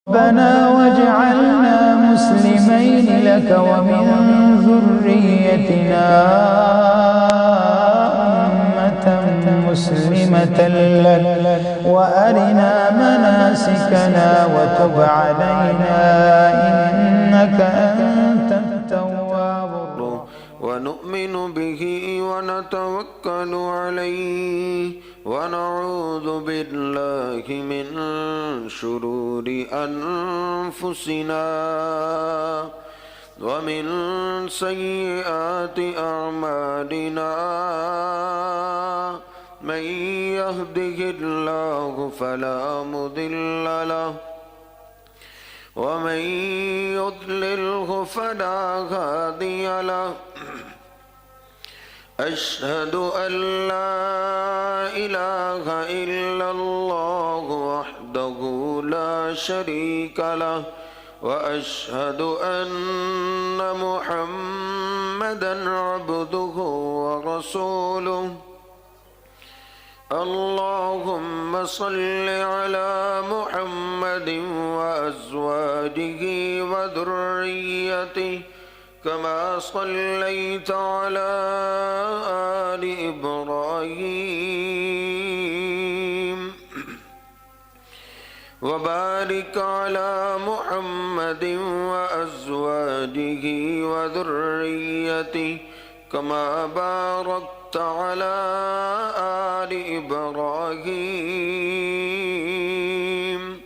ربنا واجعلنا مسلمين لك ومن ذريتنا أمة مسلمة لك وأرنا مناسكنا وتب علينا إنك أنت التواب الرحيم ونؤمن به ونتوكل عليه ونعوذ بالله من شرور أنفسنا ومن سيئات أعمالنا من يهده الله فلا مضل له ومن يضلله فلا هادي له أشهد أن لا إله إلا الله وحده لا شريك له وأشهد أن محمدا عبده ورسوله اللهم صل على محمد وأزواجه وذريته كما صليت على آل إبراهيم وبارك على محمد وأزواجه وذريته كما باركت على آل إبراهيم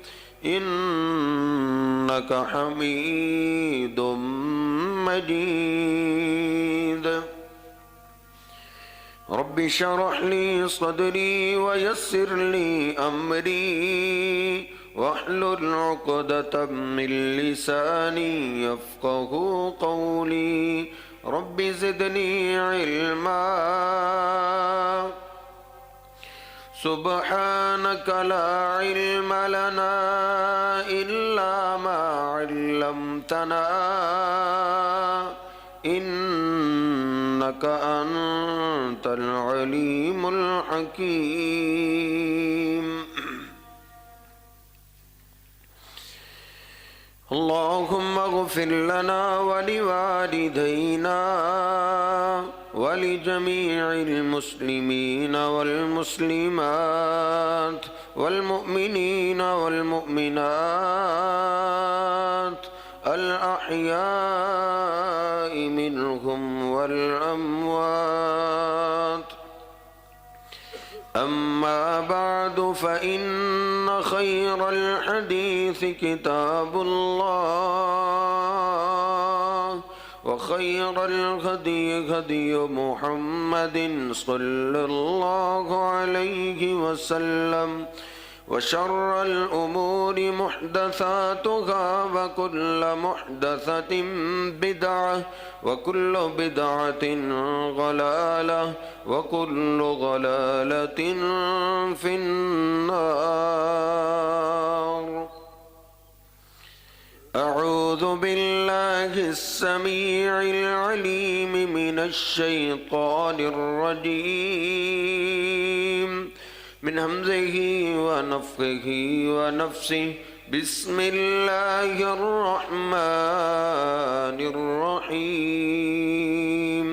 إنك حميد مجيد رب اشرح لي صدري ويسر لي أمري واحلل عقدة من لساني يفقه قولي رب زدني علما سبحانك لا علم لنا إلا ما علمتنا إنك أنت العليم الحكيم اللهم اغفر لنا ولوالدينا ولجميع المسلمين والمسلمات والمؤمنين والمؤمنات الأحياء منهم والأموات أما بعد فإن خير الحديث كتاب الله وخير الهدي هدي محمد صلى الله عليه وسلم وشر الأمور محدثاتها وكل محدثة بدعة وكل بدعة ضلالة وكل ضلالة في النار أعوذ بالله السميع العليم من الشيطان الرجيم من همزه ونفخه ونفسه بسم الله الرحمن الرحيم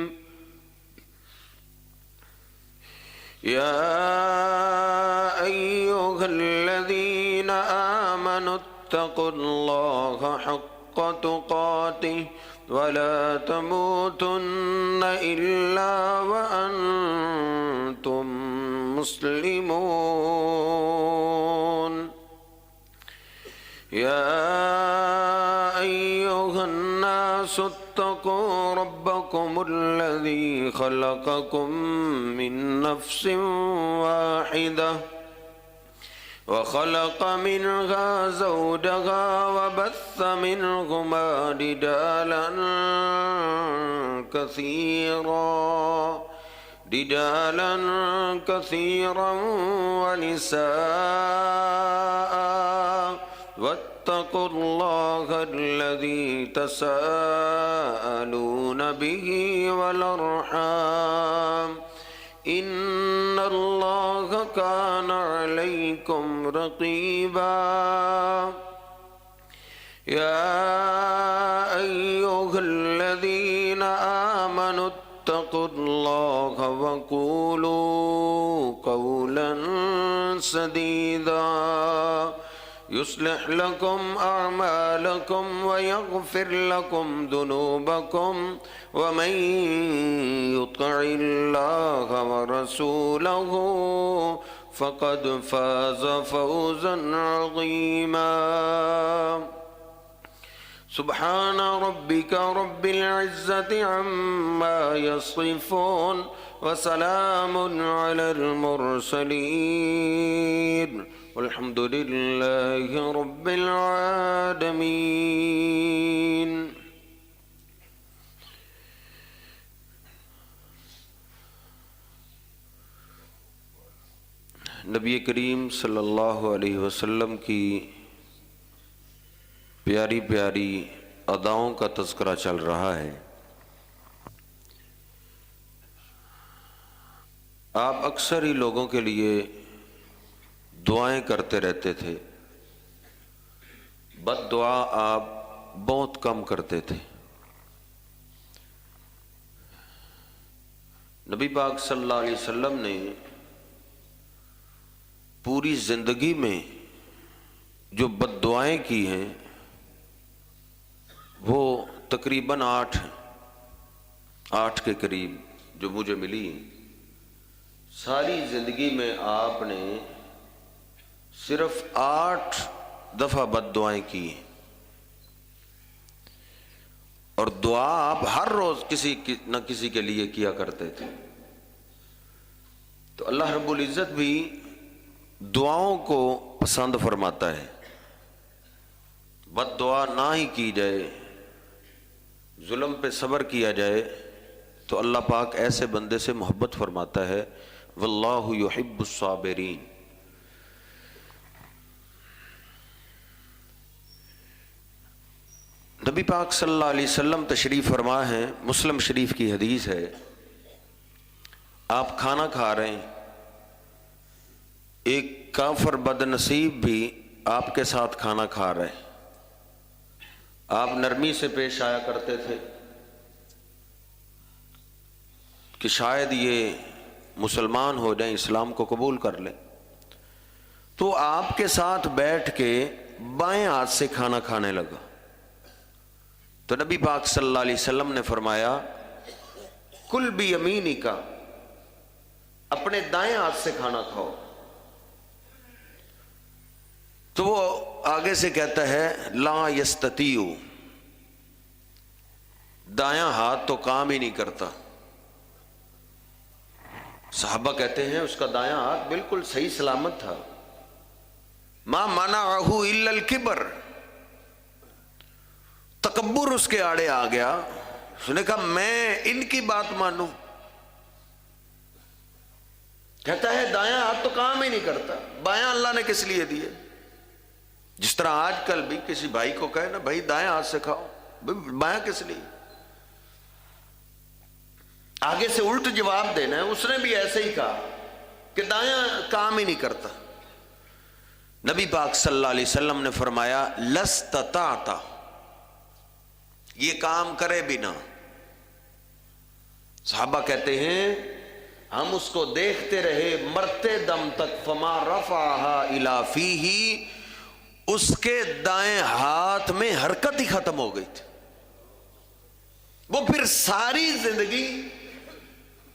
يا أيها الذين آمنوا اتقوا الله حق تقاته ولا تموتن إلا وأنتم مسلمون يا أيها الناس اتقوا ربكم الذي خلقكم من نفس واحدة وخلق منها زوجها وبث منهما رجالا كثيرا ونساء واتقوا الله الذي تساءلون به والأرحام إن الله كان عليكم رقيبا يا أيها الذين آمنوا اتقوا الله وقولوا قولا سديدا يصلح لكم أعمالكم ويغفر لكم ذنوبكم ومن يطع الله ورسوله فقد فاز فوزا عظيما سبحان ربك رب العزة عما يصفون وسلام على المرسلين والحمد لله رب العالمين. نبی کریم صلی اللہ علیہ وسلم کی پیاری پیاری اداؤں کا تذکرہ چل رہا ہے. آپ اکثر ہی لوگوں کے لیے دعائیں کرتے رہتے تھے، بد دعا آپ بہت کم کرتے تھے. نبی پاک صلی اللہ علیہ وسلم نے پوری زندگی میں جو بد دعائیں کی ہیں وہ تقریباً 8 کے قریب جو مجھے ملی. ساری زندگی میں آپ نے صرف 8 دفعہ بد دعائیں کی ہیں، اور دعا آپ ہر روز کسی نہ کسی کے لیے کیا کرتے تھے. تو اللہ رب العزت بھی دعاؤں کو پسند فرماتا ہے. بد دعا نہ ہی کی جائے، ظلم پہ صبر کیا جائے تو اللہ پاک ایسے بندے سے محبت فرماتا ہے. واللہ یحب الصابرین. نبی پاک صلی اللہ علیہ وسلم تشریف فرما ہیں، مسلم شریف کی حدیث ہے. آپ کھانا کھا رہے ہیں، ایک کافر بد نصیب بھی آپ کے ساتھ کھانا کھا رہے ہیں. آپ نرمی سے پیش آیا کرتے تھے کہ شاید یہ مسلمان ہو جائیں، اسلام کو قبول کر لیں. تو آپ کے ساتھ بیٹھ کے بائیں ہاتھ سے کھانا کھانے لگا. تو نبی پاک صلی اللہ علیہ وسلم نے فرمایا کل بیمینک، اپنے دائیں ہاتھ سے کھانا کھاؤ. تو وہ آگے سے کہتا ہے لا یستطیع، دایاں ہاتھ تو کام ہی نہیں کرتا. صحابہ کہتے ہیں اس کا دایاں ہاتھ بالکل صحیح سلامت تھا. ما منعہ الا الکبر، تکبر اس کے آڑے آ گیا. اس نے کہا میں ان کی بات مانوں. کہتا ہے دایاں ہاتھ تو کام ہی نہیں کرتا، بایاں اللہ نے کس لیے دیے؟ جس طرح آج کل بھی کسی بھائی کو کہے نا بھائی دائیں ہاتھ سے کھاؤ، بایاں کس لیے؟ آگے سے الٹ جواب دینا ہے. اس نے بھی ایسے ہی کہا کہ دایاں کام ہی نہیں کرتا. نبی پاک صلی اللہ علیہ وسلم نے فرمایا لستطعت، یہ کام کرے بھی نہ. صحابہ کہتے ہیں ہم اس کو دیکھتے رہے مرتے دم تک، فما رفعها الی فیہ، اس کے دائیں ہاتھ میں حرکت ہی ختم ہو گئی تھی. وہ پھر ساری زندگی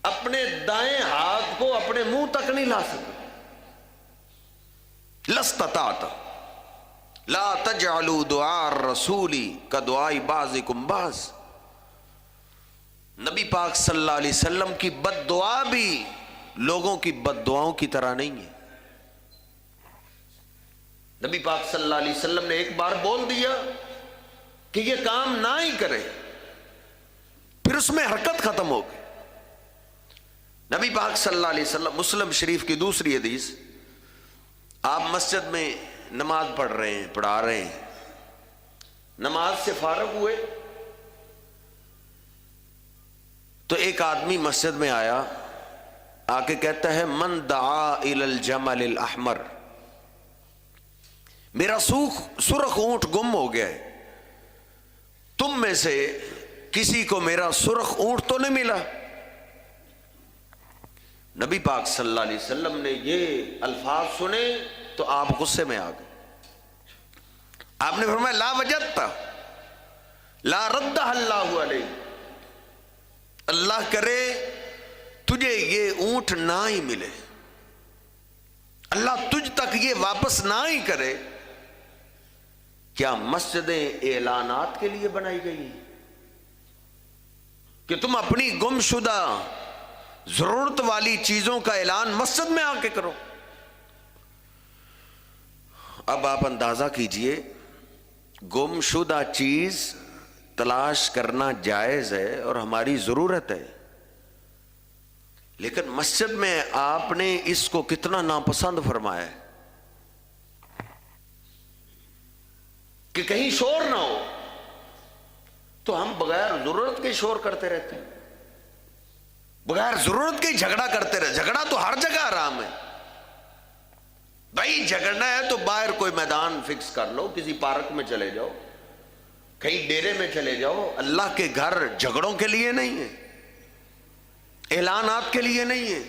اپنے دائیں ہاتھ کو اپنے منہ تک نہیں لا سکے. لستطعت لا تجعلوا دعاء الرسول کدعاء بعضکم بعض. نبی پاک صلی اللہ علیہ وسلم کی بد دعا بھی لوگوں کی بد دعاؤں کی طرح نہیں ہے. نبی پاک صلی اللہ علیہ وسلم نے ایک بار بول دیا کہ یہ کام نہ ہی کرے، پھر اس میں حرکت ختم ہو گئی. نبی پاک صلی اللہ علیہ وسلم، مسلم شریف کی دوسری حدیث، آپ مسجد میں نماز پڑھ رہے ہیں، پڑھا رہے ہیں، نماز سے فارغ ہوئے تو ایک آدمی مسجد میں آیا، آ کے کہتا ہے من دعا الی الجمل الاحمر، میرا سرخ اونٹ گم ہو گیا ہے. تم میں سے کسی کو میرا سرخ اونٹ تو نہیں ملا؟ نبی پاک صلی اللہ علیہ وسلم نے یہ الفاظ سنے تو آپ غصے میں آ گئے. آپ نے فرمایا لا وجدت لا ردہ اللہ علیہ، اللہ کرے تجھے یہ اونٹ نہ ہی ملے، اللہ تجھ تک یہ واپس نہ ہی کرے. کیا مسجدیں اعلانات کے لیے بنائی گئی ہیں کہ تم اپنی گمشدہ ضرورت والی چیزوں کا اعلان مسجد میں آ کے کرو؟ اب آپ اندازہ کیجئے، گمشدہ چیز تلاش کرنا جائز ہے اور ہماری ضرورت ہے، لیکن مسجد میں آپ نے اس کو کتنا ناپسند فرمایا ہے کہ کہیں شور نہ ہو. تو ہم بغیر ضرورت کے شور کرتے رہتے ہیں، بغیر ضرورت کے جھگڑا کرتے رہتے. جھگڑا تو ہر جگہ حرام ہے بھائی. جھگڑنا ہے تو باہر کوئی میدان فکس کر لو، کسی پارک میں چلے جاؤ، کہیں ڈیرے میں چلے جاؤ. اللہ کے گھر جھگڑوں کے لیے نہیں ہے، اعلانات کے لیے نہیں ہے.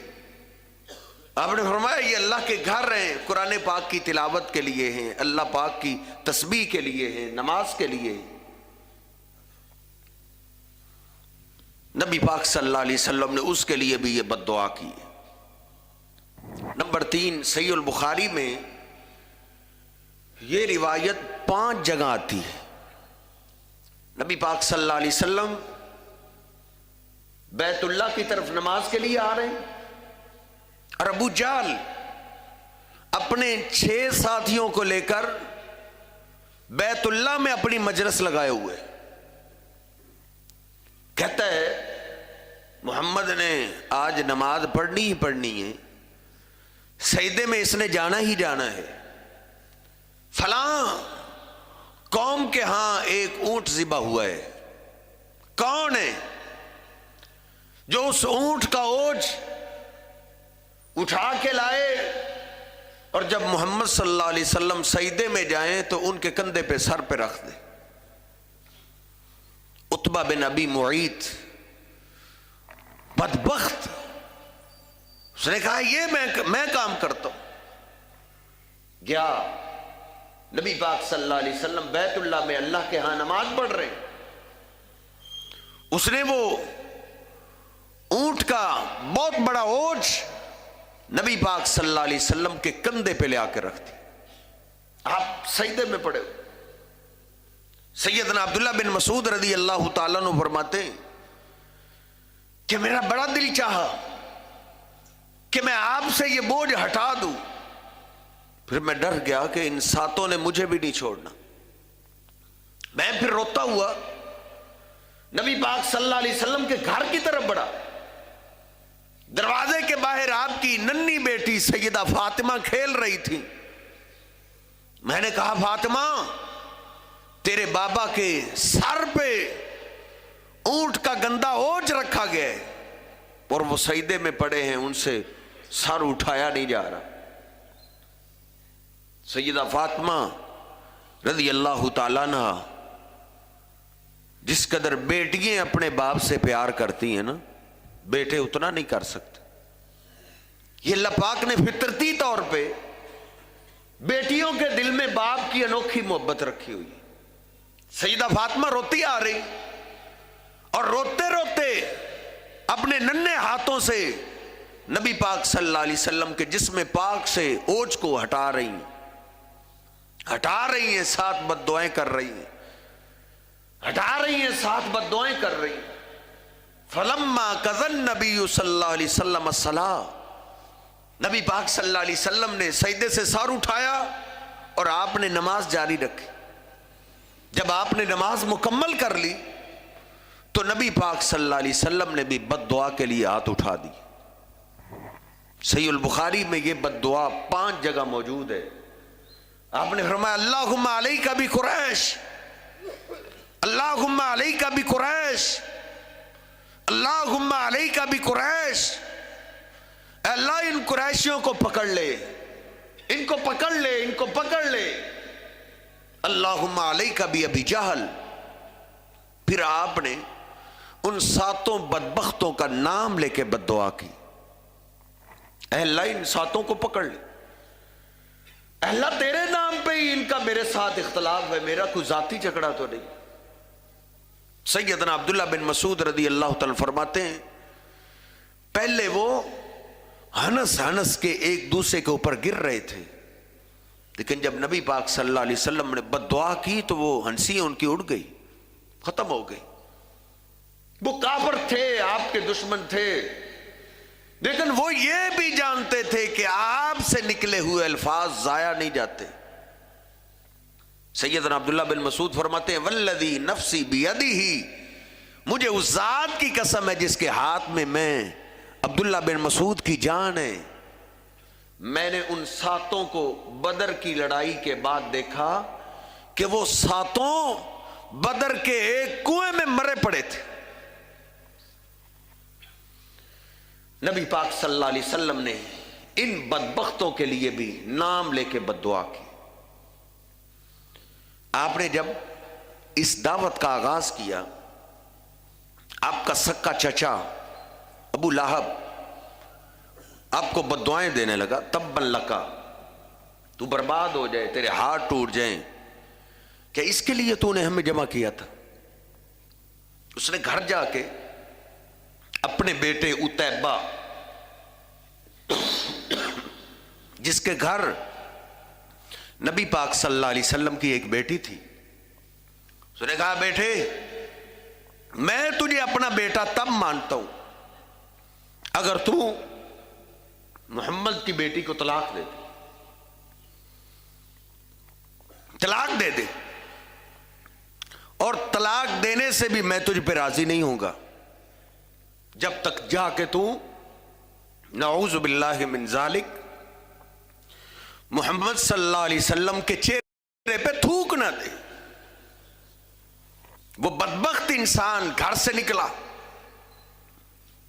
آپ نے فرمایا یہ اللہ کے گھر ہیں، قرآن پاک کی تلاوت کے لیے ہیں، اللہ پاک کی تسبیح کے لیے ہیں، نماز کے لیے ہیں. نبی پاک صلی اللہ علیہ وسلم نے اس کے لیے بھی یہ بد دعا کی ہے. نمبر 3، صحیح البخاری میں یہ روایت 5 جگہ آتی ہے. نبی پاک صلی اللہ علیہ وسلم بیت اللہ کی طرف نماز کے لیے آ رہے ہیں اور ابو جہل اپنے 6 ساتھیوں کو لے کر بیت اللہ میں اپنی مجلس لگائے ہوئے. کہتا ہے محمد نے آج نماز پڑھنی ہی پڑھنی ہے، سجدے میں اس نے جانا ہی جانا ہے. فلاں قوم کے ہاں ایک اونٹ ذبح ہوا ہے، کون ہے جو اس اونٹ کا اوجھ اٹھا کے لائے اور جب محمد صلی اللہ علیہ وسلم سجدے میں جائیں تو ان کے کندھے پہ سر پہ رکھ دے. عتبہ بن ابی معیط بدبخت، اس نے کہا یہ میں کام کرتا ہوں. گیا نبی پاک صلی اللہ علیہ وسلم بیت اللہ میں اللہ کے ہاں نماز پڑھ رہے ہیں. اس نے وہ اونٹ کا بہت بڑا اوجھ نبی پاک صلی اللہ علیہ وسلم کے کندھے پہ لے آ کے رکھ دی. آپ سجدے میں پڑے ہو. سیدنا عبداللہ بن مسعود رضی اللہ تعالیٰ عنہ فرماتے ہیں کہ میرا بڑا دل چاہا کہ میں آپ سے یہ بوجھ ہٹا دوں، پھر میں ڈر گیا کہ ان ساتوں نے مجھے بھی نہیں چھوڑنا. میں پھر روتا ہوا نبی پاک صلی اللہ علیہ وسلم کے گھر کی طرف بڑھا. دروازے کے باہر آپ کی ننھی بیٹی سیدہ فاطمہ کھیل رہی تھی. میں نے کہا فاطمہ تیرے بابا کے سر پہ اونٹ کا گندا اوجھ رکھا گیا ہے اور وہ سجدے میں پڑے ہیں، ان سے سر اٹھایا نہیں جا رہا. سیدہ فاطمہ رضی اللہ تعالیٰ عنہ جس قدر بیٹیاں اپنے باپ سے پیار کرتی ہیں نا، بیٹے اتنا نہیں کر سکتے. یہ اللہ پاک نے فطرتی طور پہ بیٹیوں کے دل میں باپ کی انوکھی محبت رکھی ہوئی ہے. سیدہ فاطمہ روتی آ رہی اور روتے روتے اپنے ننھے ہاتھوں سے نبی پاک صلی اللہ علیہ وسلم کے جسم پاک سے اوجھ کو ہٹا رہی ہیں، ساتھ بد دعائیں کر رہی ہیں، ہٹا رہی ہیں، ساتھ بد دعائیں کر رہی ہیں. فلما قضى النبی صلی اللہ علیہ وسلم الصلاۃ، نبی پاک صلی اللہ علیہ وسلم نے سجدے سے سر اٹھایا اور آپ نے نماز جاری رکھی. جب آپ نے نماز مکمل کر لی تو نبی پاک صلی اللہ علیہ وسلم نے بھی بد دعا کے لیے ہاتھ اٹھا دی. صحیح البخاری میں یہ بد دعا 5 جگہ موجود ہے. آپ نے فرمایا اللہم علیک بقریش، اللہم علیک بقریش، اللہم علیک بقریش. اے اللہ ان قریشیوں کو پکڑ لے، ان کو پکڑ لے، ان کو پکڑ لے. اللہم علیک بابی جہل، پھر آپ نے ان 7 بدبختوں کا نام لے کے بد دعا کی، اے اللہ ان 7 کو پکڑ لے، اے اللہ تیرے نام پہ ہی ان کا میرے ساتھ اختلاف ہے، میرا کوئی ذاتی جھگڑا تو نہیں۔ سیدنا عبداللہ بن مسعود رضی اللہ تعالیٰ فرماتے ہیں پہلے وہ ہنس ہنس کے ایک دوسرے کے اوپر گر رہے تھے، لیکن جب نبی پاک صلی اللہ علیہ وسلم نے بد دعا کی تو وہ ہنسی ان کی اڑ گئی، ختم ہو گئی۔ وہ کافر تھے، آپ کے دشمن تھے، لیکن وہ یہ بھی جانتے تھے کہ آپ سے نکلے ہوئے الفاظ ضائع نہیں جاتے۔ سیدنا عبداللہ بن مسعود فرماتے ہیں والذی نفسی بیدہ، مجھے اس ذات کی قسم ہے جس کے ہاتھ میں عبداللہ بن مسعود کی جان ہے، میں نے ان 7 کو بدر کی لڑائی کے بعد دیکھا کہ وہ 7 بدر کے ایک کنویں میں مرے پڑے تھے۔ نبی پاک صلی اللہ علیہ وسلم نے ان بدبختوں کے لیے بھی نام لے کے بد دعا کی۔ آپ نے جب اس دعوت کا آغاز کیا، آپ کا سکا چچا ابو لہب آپ کو بد دعائیں دینے لگا، تبا لکا، تو برباد ہو جائے، تیرے ہاتھ ٹوٹ جائیں، کہ اس کے لیے تو نے ہمیں جمع کیا تھا۔ اس نے گھر جا کے اپنے بیٹے اتیبہ، جس کے گھر نبی پاک صلی اللہ علیہ وسلم کی ایک بیٹی تھی، اس نے کہا بیٹے میں تجھے اپنا بیٹا تب مانتا ہوں اگر تو محمد کی بیٹی کو طلاق دے دے، طلاق دے دے، اور طلاق دینے سے بھی میں تجھ پہ راضی نہیں ہوں گا جب تک جا کے تو نعوذ باللہ من ذالک محمد صلی اللہ علیہ وسلم کے چہرے پہ تھوک نہ دے۔ وہ بدبخت انسان گھر سے نکلا،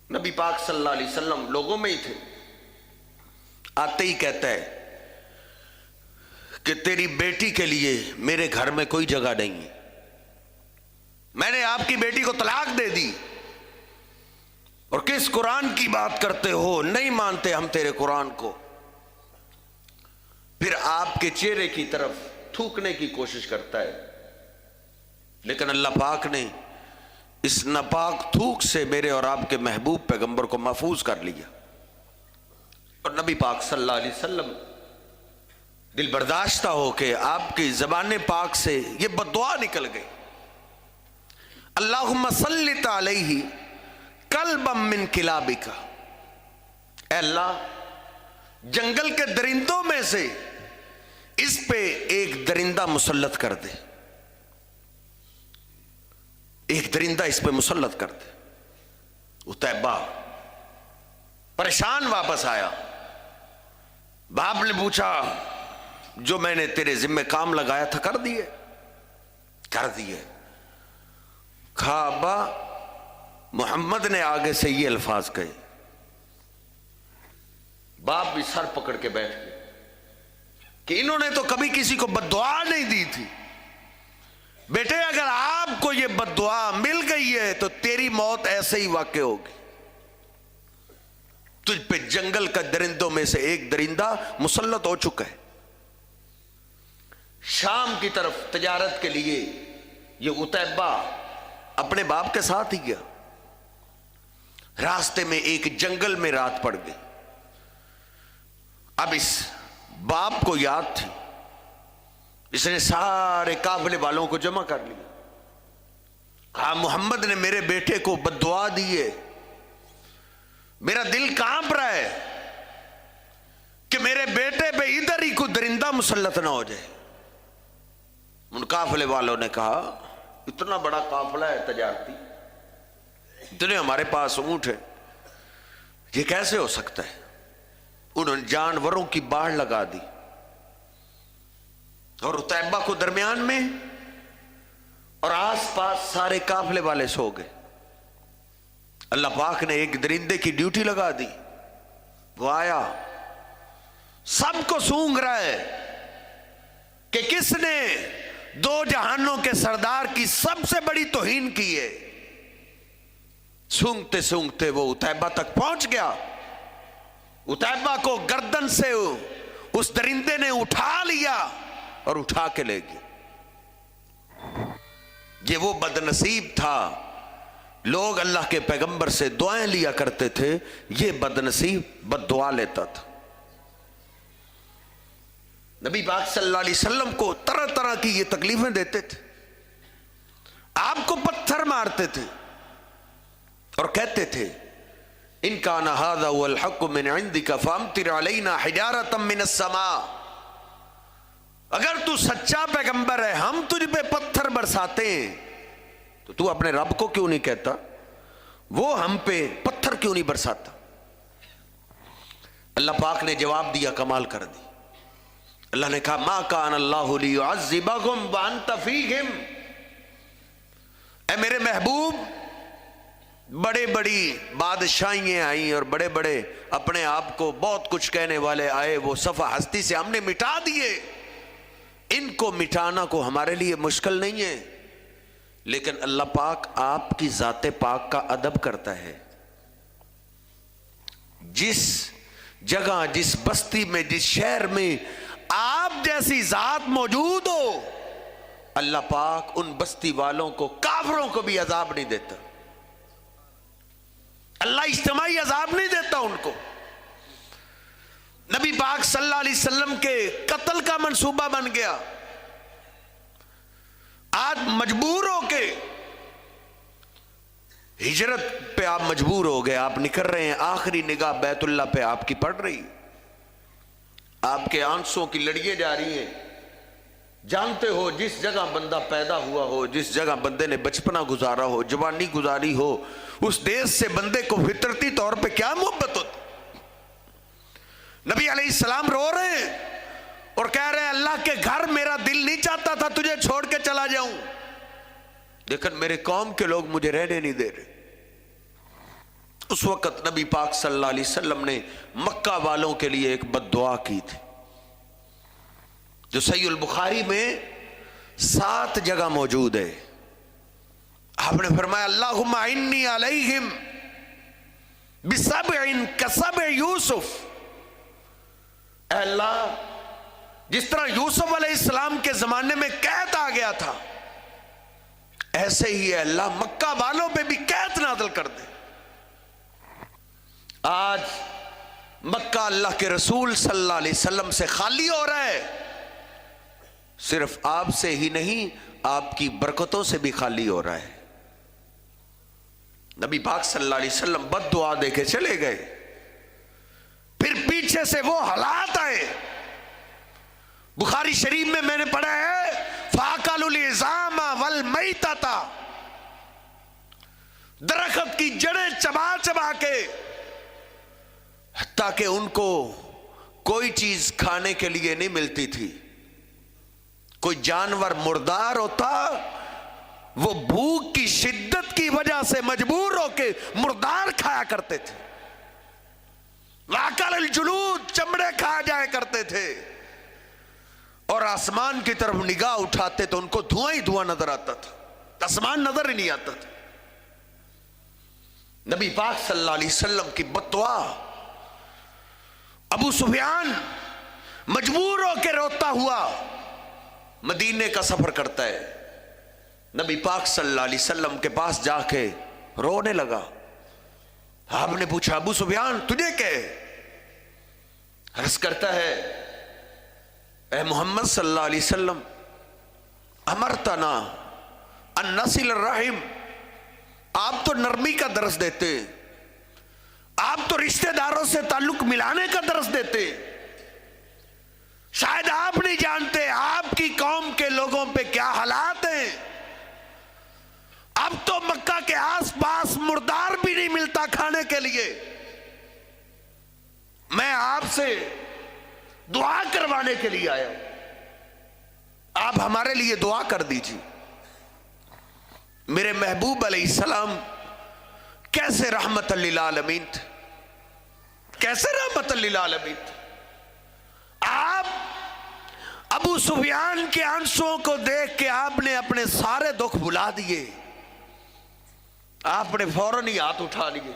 نبی پاک صلی اللہ علیہ وسلم لوگوں میں ہی تھے، آتے ہی کہتا ہے کہ تیری بیٹی کے لیے میرے گھر میں کوئی جگہ نہیں ہے، میں نے آپ کی بیٹی کو طلاق دے دی، اور کس قرآن کی بات کرتے ہو، نہیں مانتے ہم تیرے قرآن کو۔ پھر آپ کے چہرے کی طرف تھوکنے کی کوشش کرتا ہے، لیکن اللہ پاک نے اس ناپاک تھوک سے میرے اور آپ کے محبوب پیغمبر کو محفوظ کر لیا، اور نبی پاک صلی اللہ علیہ وسلم دل برداشتہ ہو کے آپ کی زبان پاک سے یہ بد دعا نکل گئی، اللہم سلط علیہ کلبا من کلابک، اے اللہ جنگل کے درندوں میں سے اس پہ ایک درندہ مسلط کر دے، ایک درندہ اس پہ مسلط کر دے۔ اتیبہ پریشان واپس آیا، باپ نے پوچھا جو میں نے تیرے ذمہ کام لگایا تھا کر دیے؟ کر دیے۔ کہا ابا محمد نے آگے سے یہ الفاظ کہے۔ باپ بھی سر پکڑ کے بیٹھ گئے کہ انہوں نے تو کبھی کسی کو بد دعا نہیں دی تھی، بیٹے اگر آپ کو یہ بد دعا مل گئی ہے تو تیری موت ایسے ہی واقع ہوگی، تجھ پہ جنگل کا درندوں میں سے ایک درندہ مسلط ہو چکا ہے۔ شام کی طرف تجارت کے لیے یہ اتیبہ اپنے باپ کے ساتھ ہی گیا، راستے میں ایک جنگل میں رات پڑ گئی۔ اب اس باپ کو یاد تھی، اس نے سارے قافلے والوں کو جمع کر لیا، کہا محمد نے میرے بیٹے کو بد دعا دی ہے، میرا دل کانپ رہا ہے کہ میرے بیٹے پہ ادھر ہی کوئی درندہ مسلط نہ ہو جائے۔ ان قافلے والوں نے کہا اتنا بڑا قافلہ ہے تجارتی، اتنے ہمارے پاس اونٹ ہے، یہ کیسے ہو سکتا ہے؟ انہوں نے جانوروں کی باڑ لگا دی، اور اتیبہ کو درمیان میں، اور آس پاس سارے قافلے والے سو گئے۔ اللہ پاک نے ایک درندے کی ڈیوٹی لگا دی، وہ آیا سب کو سونگھ رہا ہے کہ کس نے دو جہانوں کے سردار کی سب سے بڑی توہین کی ہے. سونگتے سونگتے وہ عتیبہ تک پہنچ گیا. عتیبہ کو گردن سے اس درندے نے اٹھا لیا اور اٹھا کے لے گیا. یہ وہ بدنصیب تھا. لوگ اللہ کے پیغمبر سے دعائیں لیا کرتے تھے, یہ بدنصیب بد دعا لیتا تھا. نبی پاک صلی اللہ علیہ وسلم کو طرح طرح کی یہ تکلیفیں دیتے تھے. آپ کو پتھر مارتے تھے اور کہتے تھے ان کان ھذا هو الحق من عندک فامطر علینا حجارۃ من السماء. اگر تو سچا پیغمبر ہے, ہم تجھ پہ پتھر برساتے ہیں تو تو اپنے رب کو کیوں نہیں کہتا وہ ہم پہ پتھر کیوں نہیں برساتا؟ اللہ پاک نے جواب دیا, کمال کر دی. اللہ نے کہا ما کان اللہ لیعذبہم وانت فیہم. اے میرے محبوب, بڑے بڑی بادشاہیاں آئیں اور بڑے بڑے اپنے آپ کو بہت کچھ کہنے والے آئے, وہ صفحہ ہستی سے ہم نے مٹا دیے. ان کو مٹانا کو ہمارے لیے مشکل نہیں ہے, لیکن اللہ پاک آپ کی ذات پاک کا ادب کرتا ہے. جس جگہ, جس بستی میں, جس شہر میں آپ جیسی ذات موجود ہو, اللہ پاک ان بستی والوں کو, کافروں کو بھی عذاب نہیں دیتا. اللہ اجتماعی عذاب نہیں دیتا ان کو. نبی پاک صلی اللہ علیہ وسلم کے قتل کا منصوبہ بن گیا. آج مجبور ہو کے ہجرت پہ آپ مجبور ہو گئے, آپ نکل رہے ہیں, آخری نگاہ بیت اللہ پہ آپ کی پڑ رہی, آپ کے آنسوں کی لڑیاں جا رہی ہیں. جانتے ہو جس جگہ بندہ پیدا ہوا ہو, جس جگہ بندے نے بچپنا گزارا ہو, جوانی گزاری ہو, اس دیش سے بندے کو فطرتی طور پہ کیا محبت ہوتی. نبی علیہ السلام رو رہے ہیں اور کہہ رہے ہیں اللہ کے گھر میرا دل نہیں چاہتا تھا تجھے چھوڑ کے چلا جاؤں, لیکن میرے قوم کے لوگ مجھے رہنے نہیں دے رہے. اس وقت نبی پاک صلی اللہ علیہ وسلم نے مکہ والوں کے لیے ایک بد دعا کی تھی, جو صحیح البخاری میں 7 جگہ موجود ہے. آپ نے فرمایا اللہم اعنی علیہم بسبع کسبع یوسف. اے اللہ, جس طرح یوسف علیہ السلام کے زمانے میں قحط آ گیا تھا, ایسے ہی ہے اللہ مکہ والوں پہ بھی قحط نازل کر دے. آج مکہ اللہ کے رسول صلی اللہ علیہ وسلم سے خالی ہو رہا ہے. صرف آپ سے ہی نہیں, آپ کی برکتوں سے بھی خالی ہو رہا ہے. نبی پاک صلی اللہ علیہ وسلم بد دعا دے کے چلے گئے, پھر پیچھے سے وہ حالات آئے. بخاری شریف میں نے پڑھا ہے فَأَكَلُوا الْعِظَامَ وَالْمَيْتَةَ, درخت کی جڑیں چبا چبا کے, حتیٰ کہ ان کو کوئی چیز کھانے کے لیے نہیں ملتی تھی. کوئی جانور مردار ہوتا, وہ بھوک کی شدت کی وجہ سے مجبور ہو کے مردار کھایا کرتے تھے. وَأَكَلَ الْجُلُودَ, چمڑے کھا جایا کرتے تھے. اور آسمان کی طرف نگاہ اٹھاتے تو ان کو دھواں ہی دھواں نظر آتا تھا, آسمان نظر ہی نہیں آتا تھا. نبی پاک صلی اللہ علیہ وسلم کی بد دعا. ابو سفیان مجبور ہو کے روتا ہوا مدینے کا سفر کرتا ہے. نبی پاک صلی اللہ علیہ وسلم کے پاس جا کے رونے لگا. آپ نے پوچھا ابو سفیان تجھے کیا ہے؟ عرض کرتا ہے اے محمد صلی اللہ علیہ وسلم, امرتنا ان نصل الرحم, آپ تو نرمی کا درس دیتے, آپ تو رشتہ داروں سے تعلق ملانے کا درس دیتے. شاید آپ نہیں جانتے آپ کی قوم کے لوگوں پہ کیا حالات ہیں. اب تو مکہ کے آس پاس مردار بھی نہیں ملتا کھانے کے لیے. میں آپ سے دعا کروانے کے لیے آیا, آپ ہمارے لیے دعا کر دیجیے. میرے محبوب علیہ السلام کیسے رحمت للعالمین تھے, کیسے رحمت للعالمین تھے. ابو سفیان کے آنسوؤں کو دیکھ کے آپ نے اپنے سارے دکھ بھلا دیے. آپ نے فوراً ہی ہاتھ اٹھا لیے.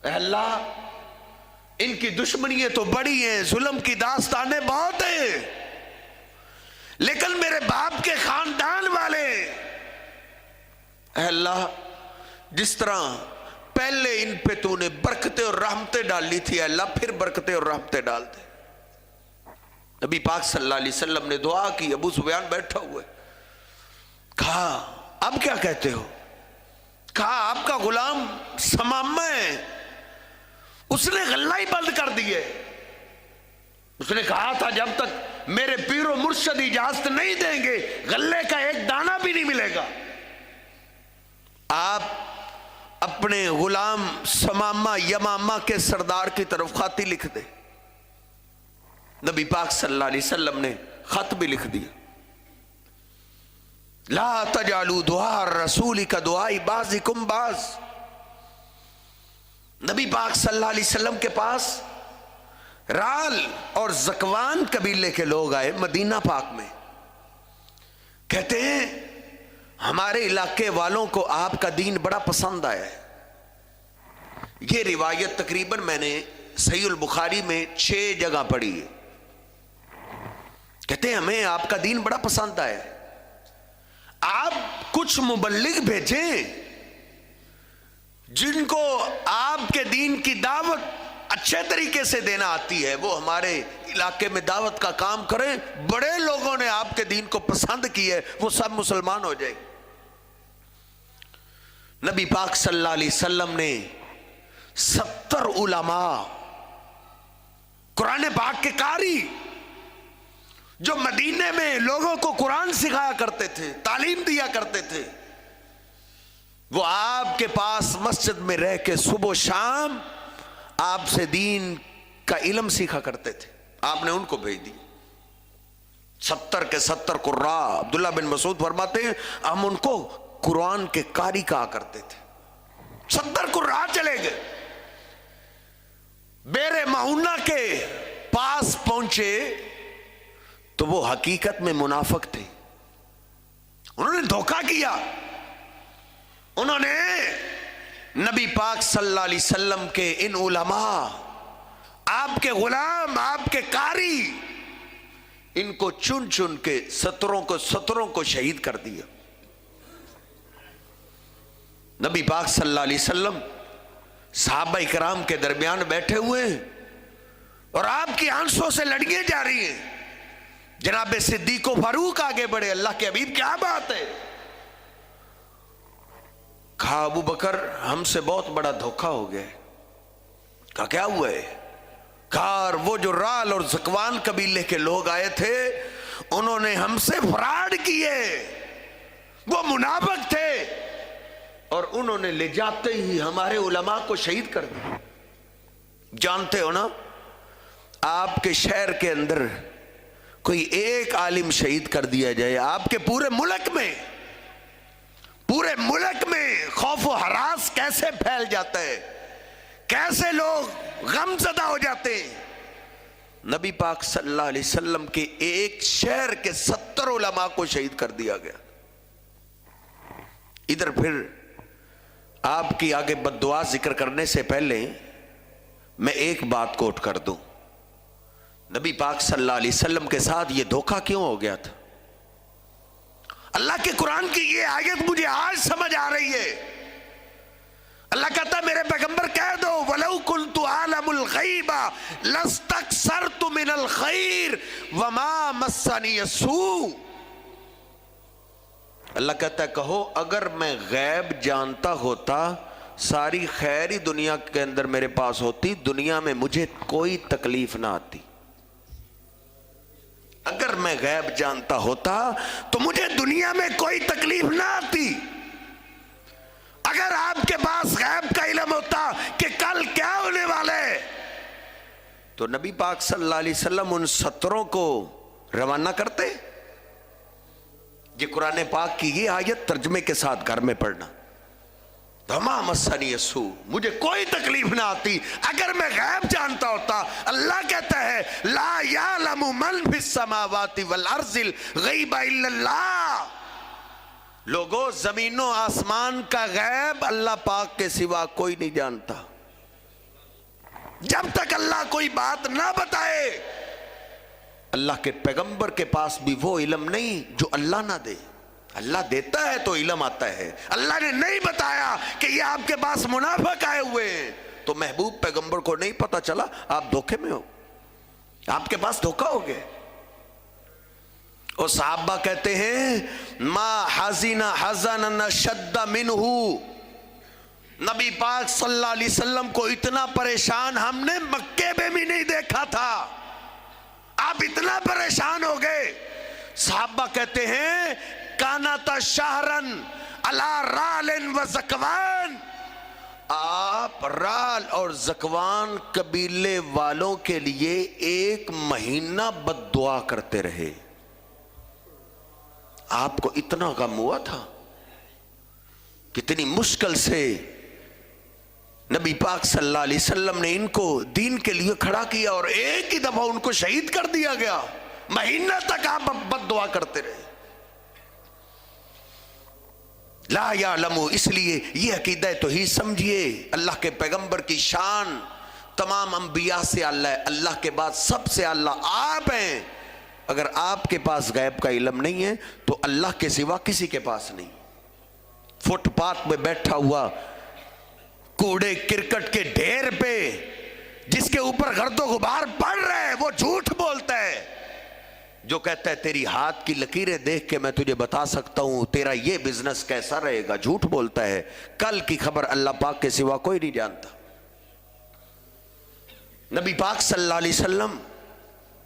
اے اللہ، ان کی دشمنیاں تو بڑی ہیں، ظلم کی داستانیں بہت ہیں، لیکن میرے باپ کے خاندان والے، اے اللہ جس طرح پہلے ان پہ تو نے برکتیں اور رحمتیں ڈالی تھی، اے اللہ پھر برکتیں اور رحمتیں ڈال دے. نبی پاک صلی اللہ علیہ وسلم نے دعا کی. ابو سفیان بیٹھا ہوا ہے. کہا اب کیا کہتے ہو؟ کہا آپ کا غلام سمامہ ہے، اس نے غلہ ہی بند کر دیے. اس نے کہا تھا جب تک میرے پیر و مرشد اجازت نہیں دیں گے غلے کا ایک دانہ بھی نہیں ملے گا. آپ اپنے غلام سمامہ یمامہ کے سردار کی طرف خط لکھ دے. نبی پاک صلی اللہ علیہ وسلم نے خط بھی لکھ دیا. لا تجعلوا دعاء الرسول كدعاء بعضكم بعض. نبی پاک صلی اللہ علیہ وسلم کے پاس رال اور زکوان قبیلے کے لوگ آئے مدینہ پاک میں. کہتے ہیں ہمارے علاقے والوں کو آپ کا دین بڑا پسند آیا ہے. یہ روایت تقریباً میں نے صحیح البخاری میں 6 جگہ پڑھی ہے. کہتے ہیں ہمیں آپ کا دین بڑا پسند آیا ہے، آپ کچھ مبلغ بھیجیں جن کو آپ کے دین کی دعوت اچھے طریقے سے دینا آتی ہے، وہ ہمارے علاقے میں دعوت کا کام کریں. بڑے لوگوں نے آپ کے دین کو پسند کی ہے، وہ سب مسلمان ہو جائیں. نبی پاک صلی اللہ علیہ وسلم نے 70 علماء، قرآن پاک کے قاری جو مدینے میں لوگوں کو قرآن سکھایا کرتے تھے، تعلیم دیا کرتے تھے، وہ آپ کے پاس مسجد میں رہ کے صبح و شام آپ سے دین کا علم سیکھا کرتے تھے. آپ نے ان کو بھیج دی. 70 کے 70 قراء. عبداللہ بن مسعود فرماتے ہیں ہم ان کو قرآن کے قاری کہا کرتے تھے. 70 قراء چلے گئے. بیر معونہ کے پاس پہنچے تو وہ حقیقت میں منافق تھے. انہوں نے دھوکہ کیا. انہوں نے نبی پاک صلی اللہ علیہ وسلم کے ان علماء، آپ کے غلام، آپ کے قاری، ان کو چن چن کے 70 کو شہید کر دیا. نبی پاک صلی اللہ علیہ وسلم صحابہ کرام کے درمیان بیٹھے ہوئے ہیں اور آپ کی آنسوں سے لڑیاں جا رہی ہیں. جناب صدیق و فاروق آگے بڑھے. اللہ کے حبیب کیا بات ہے؟ کہا ابو بکر ہم سے بہت بڑا دھوکہ ہو گیا. کہا کیا ہوا ہے؟ کہا وہ جو رال اور زکوان قبیلے کے لوگ آئے تھے انہوں نے ہم سے فراڈ کیے، وہ منافق تھے اور انہوں نے لے جاتے ہی ہمارے علماء کو شہید کر دیا. جانتے ہو نا آپ کے شہر کے اندر کوئی ایک عالم شہید کر دیا جائے، آپ کے پورے ملک میں خوف و ہراس کیسے پھیل جاتا ہے، کیسے لوگ غم زدہ ہو جاتے ہیں. نبی پاک صلی اللہ علیہ وسلم کے ایک شہر کے 70 علماء کو شہید کر دیا گیا. ادھر پھر آپ کی آگے بد دعا ذکر کرنے سے پہلے میں ایک بات کوٹ کر دوں. نبی پاک صلی اللہ علیہ وسلم کے ساتھ یہ دھوکہ کیوں ہو گیا تھا؟ اللہ کے قرآن کی یہ آیت مجھے آج سمجھ آ رہی ہے. اللہ کہتا ہے میرے پیغمبر کہہ دو وَلَوْ كُنْتُ أَعْلَمُ الْغَيْبَ لَاسْتَكْثَرْتُ مِنَ الْخَيْرِ وَمَا مَسَّنِيَ السُّوءُ. اللہ کہتا ہے کہو اگر میں غیب جانتا ہوتا ساری خیر ہی دنیا کے اندر میرے پاس ہوتی، دنیا میں مجھے کوئی تکلیف نہ آتی. اگر میں غیب جانتا ہوتا تو مجھے دنیا میں کوئی تکلیف نہ آتی. اگر آپ کے پاس غیب کا علم ہوتا کہ کل کیا ہونے والا ہے تو نبی پاک صلی اللہ علیہ وسلم ان 70 کو روانہ کرتے. یہ قرآن پاک کی یہ آیت ترجمے کے ساتھ گھر میں پڑھنا. وما مسنی السوء، مجھے کوئی تکلیف نہ آتی۔ اگر میں غیب جانتا ہوتا، اللہ کہتا ہے لا یعلم من فی السماوات والارض الغیب الا اللہ، لوگوں زمین و آسمان کا غیب اللہ پاک کے سوا کوئی نہیں جانتا۔ جب تک اللہ کوئی بات نہ بتائے، اللہ کے پیغمبر کے پاس بھی وہ علم نہیں جو اللہ نہ دے۔ اللہ دیتا ہے تو علم آتا ہے، اللہ نے نہیں بتایا کہ یہ آپ کے پاس منافق آئے ہوئے ہیں تو محبوب پیغمبر کو نہیں پتا چلا، آپ دھوکے میں ہو، آپ کے پاس دھوکا ہو گیا۔ اور صحابہ کہتے ہیں ما حزن حزنا شد منہ، نبی پاک صلی اللہ علیہ وسلم کو اتنا پریشان ہم نے مکے میں بھی نہیں دیکھا تھا، آپ اتنا پریشان ہو گئے۔ صحابہ کہتے ہیں کانتا شہرن علی رال و زکوان، آپ رال اور زکوان قبیلے والوں کے لیے 1 مہینہ بد دعا کرتے رہے۔ آپ کو اتنا غم ہوا تھا، کتنی مشکل سے نبی پاک صلی اللہ علیہ وسلم نے ان کو دین کے لیے کھڑا کیا اور ایک ہی دفعہ ان کو شہید کر دیا گیا، مہینہ تک آپ بد دعا کرتے رہے۔ لا یعلم، اس لیے یہ عقیدہ توحید سمجھیے، اللہ کے پیغمبر کی شان تمام انبیاء سے اللہ ہے، اللہ کے بعد سب سے اللہ آپ ہیں۔ اگر آپ کے پاس غیب کا علم نہیں ہے تو اللہ کے سوا کسی کے پاس نہیں۔ فٹ پاتھ میں بیٹھا ہوا کوڑے کرکٹ کے ڈھیر پہ جس کے اوپر گرد و غبار پڑ رہا ہے وہ جھوٹ بولتا ہے، جو کہتا ہے تیری ہاتھ کی لکیریں دیکھ کے میں تجھے بتا سکتا ہوں تیرا یہ بزنس کیسا رہے گا، جھوٹ بولتا ہے۔ کل کی خبر اللہ پاک کے سوا کوئی نہیں جانتا۔ نبی پاک صلی اللہ علیہ وسلم،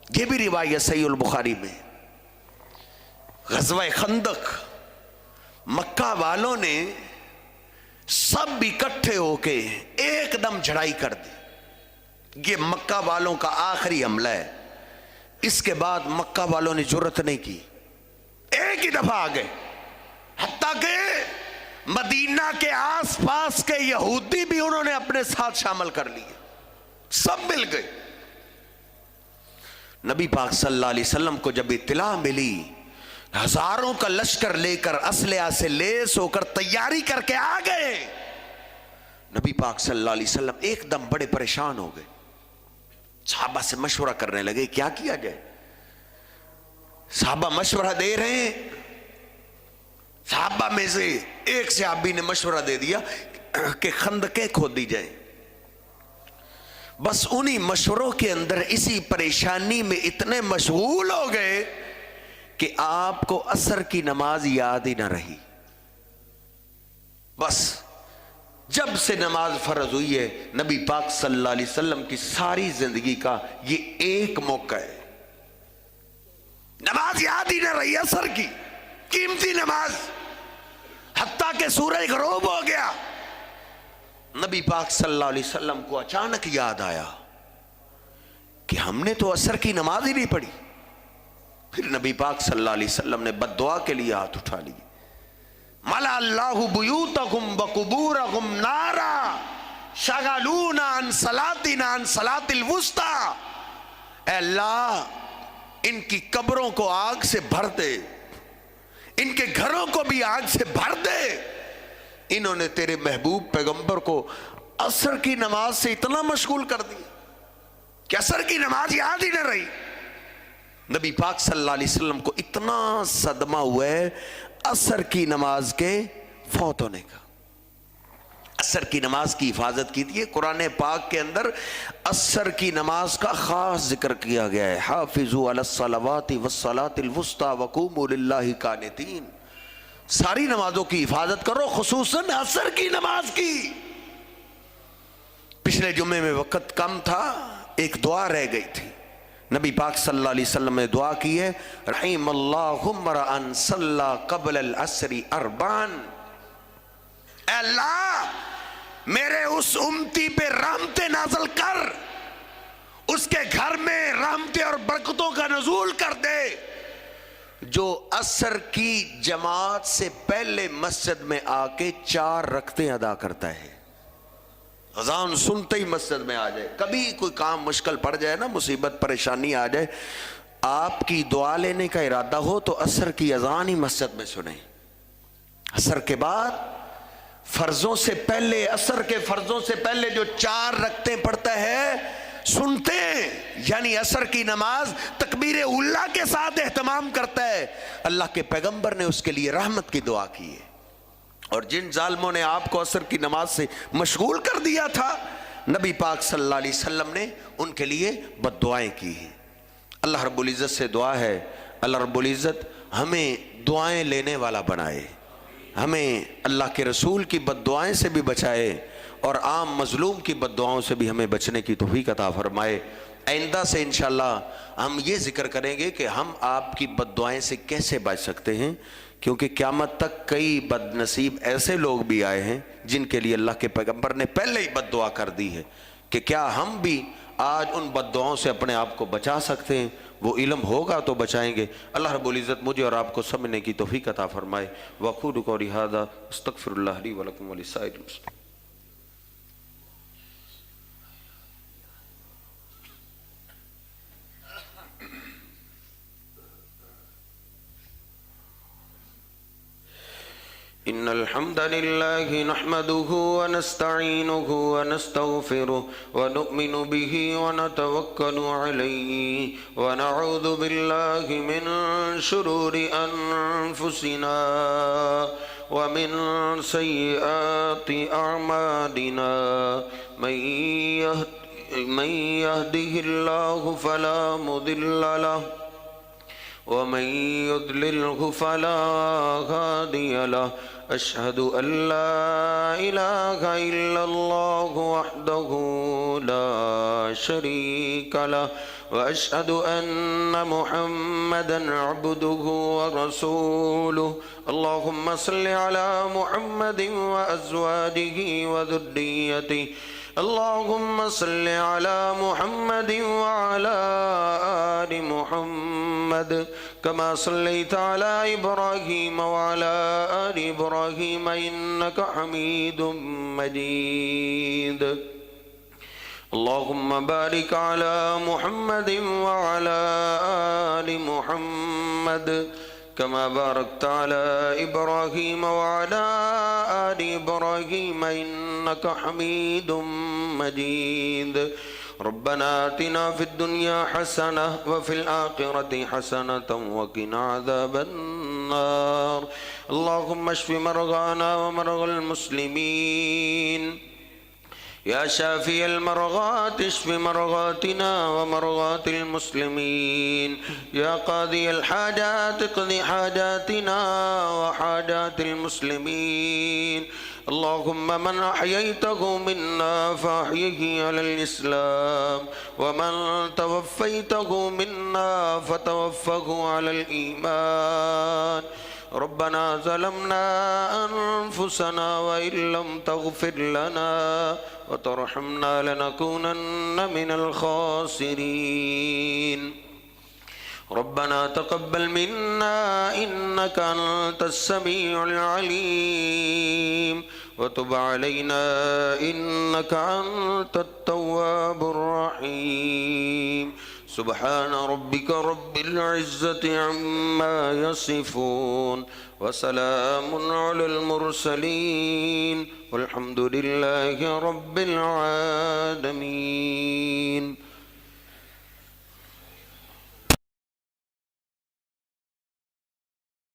یہ بھی روایت صحیح البخاری میں، غزوہ خندق مکہ والوں نے سب اکٹھے ہو کے ایک دم چڑھائی کر دی۔ یہ مکہ والوں کا آخری حملہ ہے، اس کے بعد مکہ والوں نے جرأت نہیں کی، ایک ہی دفعہ آ گئے، حتیٰ کہ مدینہ کے آس پاس کے یہودی بھی انہوں نے اپنے ساتھ شامل کر لیے، سب مل گئے۔ نبی پاک صلی اللہ علیہ وسلم کو جب اطلاع ملی، ہزاروں کا لشکر لے کر اسلحہ سے لیس ہو کر تیاری کر کے آ گئے، نبی پاک صلی اللہ علیہ وسلم ایک دم بڑے پریشان ہو گئے، صحابہ سے مشورہ کرنے لگے کیا کیا جائے۔ صحابہ مشورہ دے رہے ہیں، صحابہ میں سے ایک صحابی نے مشورہ دے دیا کہ خندقیں کھود دی جائیں۔ بس انہی مشوروں کے اندر اسی پریشانی میں اتنے مشغول ہو گئے کہ آپ کو عصر کی نماز یاد ہی نہ رہی۔ بس جب سے نماز فرض ہوئی ہے، نبی پاک صلی اللہ علیہ وسلم کی ساری زندگی کا یہ ایک موقع ہے، نماز یاد ہی نہ رہی، عصر کی قیمتی نماز، حتیٰ کہ سورج غروب ہو گیا، نبی پاک صلی اللہ علیہ وسلم کو اچانک یاد آیا کہ ہم نے تو عصر کی نماز ہی نہیں پڑھی۔ پھر نبی پاک صلی اللہ علیہ وسلم نے بد دعا کے لیے ہاتھ اٹھا لی، ملا اللہ بیوتہم وقبورہم نارا شغلونا عن صلاتنا عن صلاۃ الوسطی، اے اللہ ان کی قبروں کو آگ سے بھر دے، ان کے گھروں کو بھی آگ سے بھر دے، انہوں نے تیرے محبوب پیغمبر کو عصر کی نماز سے اتنا مشغول کر دیا کہ عصر کی نماز یاد ہی نہ رہی۔ نبی پاک صلی اللہ علیہ وسلم کو اتنا صدمہ ہوا ہے عصر کی نماز کے فوت ہونے کا۔ عصر کی نماز کی حفاظت کی تھی، قرآن پاک کے اندر عصر کی نماز کا خاص ذکر کیا گیا ہے، حافظوا علی الصلوات والصلاۃ الوسطی وقوموا للہ قانتین، ساری نمازوں کی حفاظت کرو، خصوصاً عصر کی نماز کی۔ پچھلے جمعے میں وقت کم تھا، ایک دعا رہ گئی تھی، نبی پاک صلی اللہ علیہ وسلم نے دعا کی ہے، رحم اللہ امرأ صلی قبل العصر اربعاً، اے اللہ میرے اس امتی پہ رحمتیں نازل کر، اس کے گھر میں رحمتیں اور برکتوں کا نزول کر دے جو عصر کی جماعت سے پہلے مسجد میں آ کے 4 رکعتیں ادا کرتا ہے، اذان سنتے ہی مسجد میں آ جائے، کبھی کوئی کام مشکل پڑ جائے نا، مصیبت پریشانی آ جائے، آپ کی دعا لینے کا ارادہ ہو تو عصر کی اذان ہی مسجد میں سنیں۔ عصر کے بعد فرضوں سے پہلے، عصر کے فرضوں سے پہلے جو 4 رکعتیں پڑھتا ہے سنتے ہیں، یعنی عصر کی نماز تکبیر اولیٰ کے ساتھ اہتمام کرتا ہے۔ اللہ کے پیغمبر نے اس کے لیے رحمت کی دعا کی ہے، اور جن ظالموں نے آپ کو عصر کی نماز سے مشغول کر دیا تھا، نبی پاک صلی اللہ علیہ وسلم نے ان کے لیے بد دعائیں کی ہیں۔ اللہ رب العزت سے دعا ہے، اللہ رب العزت ہمیں دعائیں لینے والا بنائے، ہمیں اللہ کے رسول کی بد دعائیں سے بھی بچائے، اور عام مظلوم کی بد دعاؤں سے بھی ہمیں بچنے کی توفیق عطا فرمائے۔ آئندہ سے انشاءاللہ ہم یہ ذکر کریں گے کہ ہم آپ کی بد دعائیں سے کیسے بچ سکتے ہیں، کیونکہ قیامت تک کئی بد نصیب ایسے لوگ بھی آئے ہیں جن کے لیے اللہ کے پیغمبر نے پہلے ہی بد دعا کر دی ہے، کہ کیا ہم بھی آج ان بد دعاؤں سے اپنے آپ کو بچا سکتے ہیں؟ وہ علم ہوگا تو بچائیں گے۔ اللہ رب العزت مجھے اور آپ کو سمجھنے کی توفیق عطا فرمائے۔ وَأَقُولُ قَوْلِي هَٰذَا أَسْتَغْفِرُ اللَّهَ لِي وَلَكُمْ وَلِسَائِرِ الْمُسْلِمِينَ۔ إن الحمد لله نحمده ونستعينه ونستغفره ونؤمن به ونتوكل عليه ونعوذ بالله من شرور أنفسنا ومن سيئات أعمالنا من يهده الله فلا مضل له ومن يضلله فلا هادي له أشهد أن لا إله إلا الله وحده لا شريك له وأشهد أن محمدا عبده ورسوله اللهم صل على محمد وأزواجه وذريته اللهم صل على محمد وعلى آل محمد كما صليت على إبراهيم وعلى آل إبراهيم إنك حميد مجيد اللهم بارك على محمد وعلى آل محمد كما باركت على إبراهيم وعلى آل إبراهيم إنك حميد مجيد ربنا آتنا في الدنيا حسنة وفي الآخرة حسنة وقنا عذاب النار اللهم اشف مرضانا ومرضى المسلمين يا شافي المرضات اشف مرضاتنا ومرضات المسلمين يا قاضي الحاجات اقض حاجاتنا وحاجات المسلمين اللهم من أحييته منا فأحيه على الإسلام ومن توفيته منا فتوفه على الإيمان ربنا ظلمنا أنفسنا وإن لم تغفر لنا وترحمنا لنكونن من الخاسرين ربنا تقبل منا إنك أنت السميع العليم وتب علينا إنك أنت التواب الرحيم سبحان ربك رب العزة عما يصفون وسلام على المرسلين والحمد لله رب العالمين